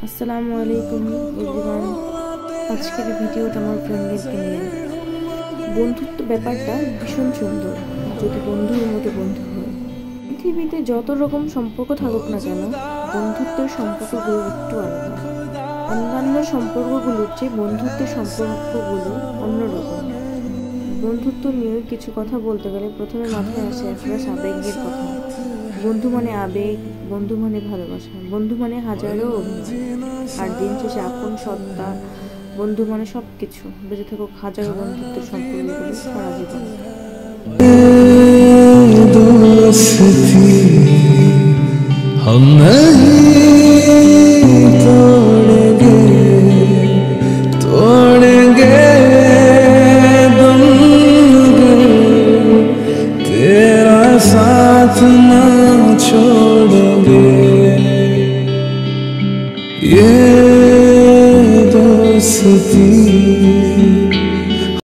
আসসালামু আলাইকুম এভরিওয়ান। আজকের ভিডিওটা আমার ফ্রেন্ডদেরকে নিয়ে। বন্ধুত্ব ব্যাপারটা ভীষণ সুন্দর যদি বন্ধুর মতো বন্ধু হয়। পৃথিবীতে যত রকম সম্পর্ক থাকুক না কেন, বন্ধুত্বের সম্পর্কগুলো একটু আলাদা। অন্যান্য সম্পর্কগুলোর চেয়ে বন্ধুত্বের সম্পর্কগুলো অন্যরকম। বন্ধুত্ব নিয়ে কিছু কথা বলতে গেলে প্রথমে মাথায় আসে একটা আবেগের কথা। বন্ধু মানে আবেগ, বন্ধু মানে ভালোবাসা, বন্ধু মানে হাজারো অভিমান, আর দিন শেষে আপন সত্তা। বন্ধু মানে সব কিছু। বেঁচে থাকুক হাজারো বন্ধুত্বের সম্পর্কগুলো সারা জীবন। दोस्ती हम नहीं तोड़ेंगे दम तेरा साथ ना छोड़ेंगे ये दोस्ती।